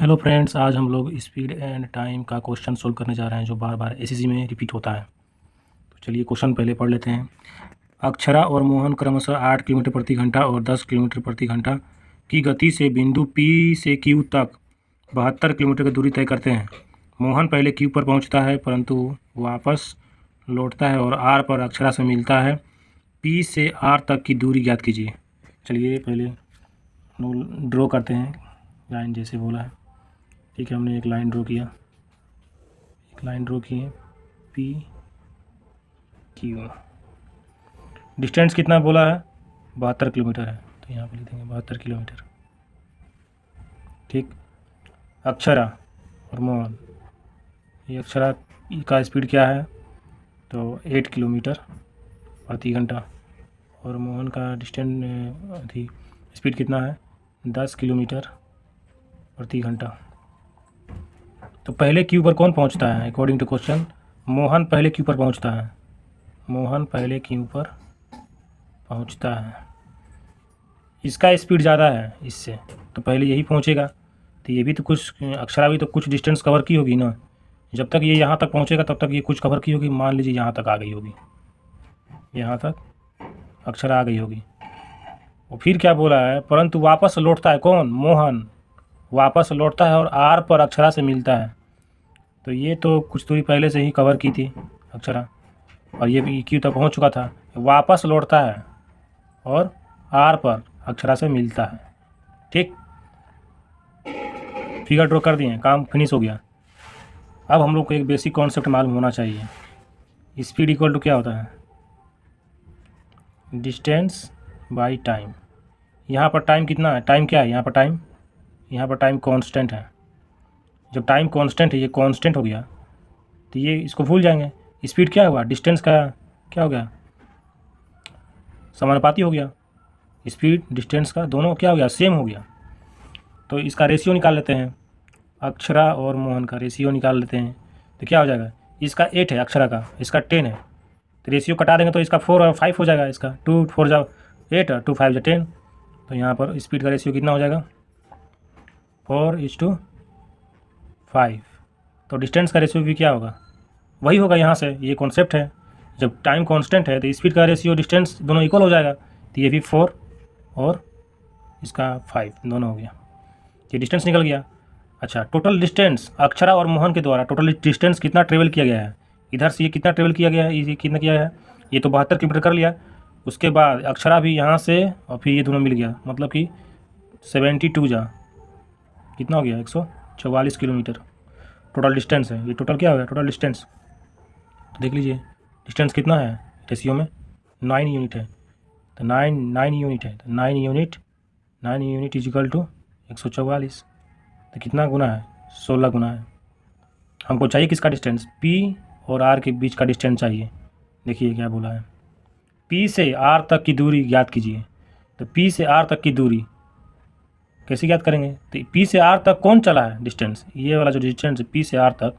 Hello friends, आज हम लोग स्पीड एंड टाइम का क्वेश्चन सोल्व करने जा रहे हैं जो बार बार एसएससी में रिपीट होता है। तो चलिए क्वेश्चन पहले पढ़ लेते हैं। अक्षरा और मोहन क्रमशः 8 किलोमीटर प्रति घंटा और 10 किलोमीटर प्रति घंटा की गति से बिंदु P से Q तक 72 किलोमीटर की दूरी तय करते हैं। मोहन पहले Q पर पहुंचता है परंतु वापस लौटता है और R पर अक्षरा से मिलता है। P से R तक की दूरी ज्ञात कीजिए। चलिए पहले ड्रॉ करते हैं, लाइन जैसे बोला है। ठीक है, हमने एक लाइन ड्रॉ किया, पी क्यू। डिस्टेंस कितना बोला है? 72 किलोमीटर है, तो यहाँ पर लिख देंगे 72 किलोमीटर। ठीक, अक्षरा और मोहन, ये अक्षरा का स्पीड क्या है? तो 8 किलोमीटर प्रति घंटा और मोहन का डिस्टेंस स्पीड कितना है? 10 किलोमीटर प्रति घंटा। तो पहले क्यू पर कौन पहुंचता है? अकॉर्डिंग टू क्वेश्चन मोहन पहले क्यू पर पहुंचता है। इसका स्पीड ज़्यादा है इससे, तो पहले यही पहुंचेगा। तो ये भी तो कुछ, अक्षरा भी तो कुछ डिस्टेंस कवर की होगी ना। जब तक ये यहाँ तक पहुंचेगा तब तक ये कुछ कवर की होगी। मान लीजिए यहाँ तक आ गई होगी, यहाँ तक अक्षरा आ गई होगी। और फिर क्या बोला है? परंतु वापस लौटता है कौन? मोहन वापस लौटता है और आर पर अक्षरा से मिलता है। तो ये तो कुछ दूरी पहले से ही कवर की थी अक्षरा, और ये भी क्यू तक पहुंच चुका था। वापस लौटता है और आर पर अक्षरा से मिलता है। ठीक, फिगर ड्रॉ कर दिए, काम फिनिश हो गया। अब हम लोग को एक बेसिक कॉन्सेप्ट मालूम होना चाहिए। स्पीड इक्वल टू क्या होता है? Distance by time. यहाँ पर टाइम कितना है? टाइम क्या है यहाँ पर टाइम कांस्टेंट है। जब टाइम कांस्टेंट है, ये कांस्टेंट हो गया, तो ये इसको भूल जाएंगे। स्पीड क्या हुआ? डिस्टेंस का क्या हो गया? समानुपाती हो गया। स्पीड डिस्टेंस का दोनों क्या हो गया? सेम हो गया। तो इसका रेशियो निकाल लेते हैं, अक्षरा और मोहन का रेशियो निकाल लेते हैं। तो क्या हो जाएगा? इसका 8 है अक्षरा का, इसका 10 है। तो रेशियो कटा देंगे तो इसका 4 और 5 हो जाएगा। इसका 2 4 जा 8 और 2 5 जा 10। तो यहाँ पर स्पीड का रेशियो कितना हो जाएगा? 4:5। तो डिस्टेंस का रेशियो भी क्या होगा? वही होगा यहाँ से। ये कॉन्सेप्ट है, जब टाइम कांस्टेंट है तो स्पीड का रेशियो डिस्टेंस दोनों इक्वल हो जाएगा। तो ये भी 4 और इसका 5 दोनों हो गया। ये डिस्टेंस निकल गया। अच्छा, टोटल डिस्टेंस अक्षरा और मोहन के द्वारा टोटल डिस्टेंस कितना ट्रेवल किया गया है? इधर से ये कितना ट्रेवल किया गया है? ये कितना किया है? ये तो 72 किलोमीटर कर लिया। उसके बाद अक्षरा भी यहाँ से और फिर ये दोनों मिल गया, मतलब कि 72 जा कितना हो गया? 144 किलोमीटर टोटल डिस्टेंस है। ये टोटल क्या हो गया? टोटल डिस्टेंस तो देख लीजिए, डिस्टेंस कितना है रेशियो में? 9 यूनिट है। तो 9 यूनिट है, तो 9 यूनिट इज इक्वल टू 144। तो कितना गुना है? 16 गुना है। हमको चाहिए किसका डिस्टेंस? P और R के बीच का डिस्टेंस चाहिए। देखिए क्या बोला है, P से R तक की दूरी ज्ञात कीजिए। तो P से R तक की दूरी कैसे ज्ञात करेंगे? तो P से R तक कौन चला है डिस्टेंस? ये वाला जो डिस्टेंस है P से R तक,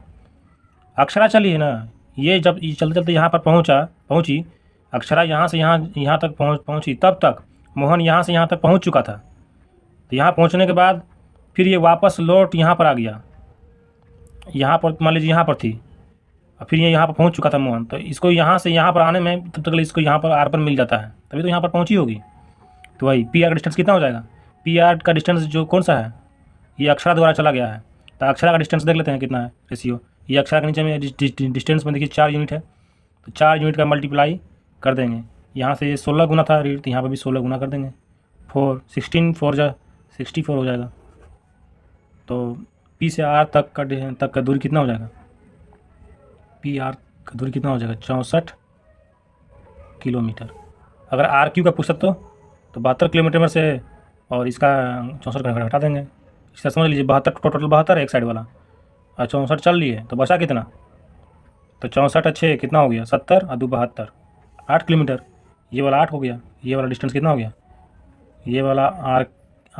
अक्षरा चली है ना। ये जब ये चलते चलते यहाँ पर पहुँची अक्षरा, यहाँ से यहाँ तक पहुँची, तब तक मोहन यहाँ से यहाँ तक पहुँच चुका था। तो यहाँ पहुँचने के बाद फिर ये वापस लौट यहाँ पर आ गया। यहाँ पर मान लीजिए यहाँ पर थी और फिर ये यहाँ पर पहुँच चुका था मोहन। तो इसको यहाँ से यहाँ पर आने में तब तक इसको यहाँ पर आर पर मिल जाता है, तभी तो यहाँ पर पहुँची होगी। तो वही P R का डिस्टेंस कितना हो जाएगा? P R का डिस्टेंस जो कौन सा है? ये अक्षरा द्वारा चला गया है। तो अक्षरा का डिस्टेंस देख लेते हैं कितना है रेशियो। ये अक्षरा के नीचे में डिस्टेंस में देखिए 4 यूनिट है। तो 4 यूनिट का मल्टीप्लाई कर देंगे। यहाँ से ये 16 गुना था, तो यहाँ पर भी 16 गुना कर देंगे। 16 4 जा 64 हो जाएगा। तो P से R तक का दूरी कितना हो जाएगा? P R का दूरी कितना हो जाएगा? 64 किलोमीटर। अगर RQ का पूछा तो 72 किलोमीटर में से और इसका 64 का हटा देंगे। इसका समझ लीजिए 72, टोटल 72 है एक साइड वाला, और 64 चल लिए तो बचा कितना? तो 64 अच्छे कितना हो गया? 70 और 2 72, 8 किलोमीटर। ये वाला 8 हो गया। ये वाला डिस्टेंस कितना हो गया? ये वाला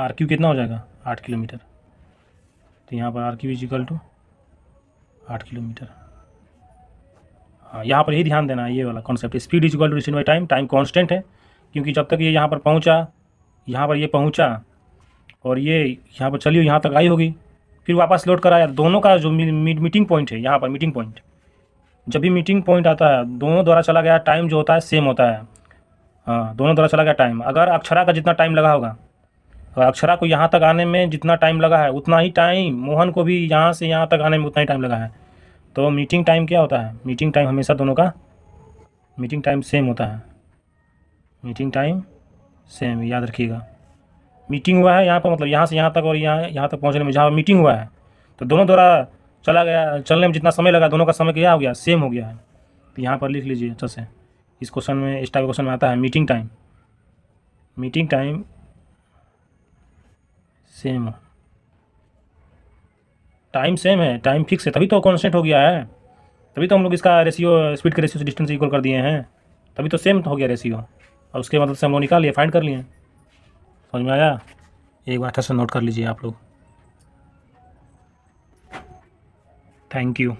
RQ कितना हो जाएगा? 8 किलोमीटर। तो यहाँ पर RQ is equal to 8 kilometre. हाँ, यहाँ पर यही ध्यान देना है, ये वाला concept. Speed is equal to distance by time. Time constant है, क्योंकि जब तक ये यहाँ पर ये पहुँचा और ये यहाँ पर चली, यहाँ तक आई होगी, फिर वापस लोड कराया, दोनों का जो मीटिंग पॉइंट है यहाँ पर, मीटिंग पॉइंट, जब भी मीटिंग पॉइंट आता है दोनों द्वारा चला गया टाइम जो होता है सेम होता है। हाँ, दोनों द्वारा चला गया टाइम, अगर अक्षरा का जितना टाइम लगा होगा, तो अक्षरा को यहाँ तक आने में जितना टाइम लगा है उतना ही टाइम मोहन को भी यहाँ से यहाँ तक आने में उतना ही टाइम लगा है। तो मीटिंग टाइम क्या होता है, मीटिंग टाइम हमेशा दोनों का मीटिंग टाइम सेम होता है, मीटिंग टाइम सेम, याद रखिएगा। मीटिंग हुआ है यहाँ पर, मतलब यहाँ से यहाँ तक और यहाँ तक पहुँचने में जहाँ मीटिंग हुआ है, तो दोनों द्वारा चला गया, चलने में जितना समय लगा दोनों का समय क्या हो गया, सेम हो गया है। तो यहाँ पर लिख लीजिए अच्छा से, इस क्वेश्चन में, इस टाइप क्वेश्चन में आता है meeting time, meeting time same, time same है, टाइम फिक्स है, तभी तो कांस्टेंट हो गया है, तभी तो हम लोग इसका रेशियो, स्पीड के रेशियो से डिस्टेंस इक्वल कर दिए हैं, तभी तो सेम हो गया रेशियो, और उसके मदद से हम लोग निकाल लिए, फाइंड कर लिए। समझ में आया? एक बार अच्छा से नोट कर लीजिए आप लोग। Thank you.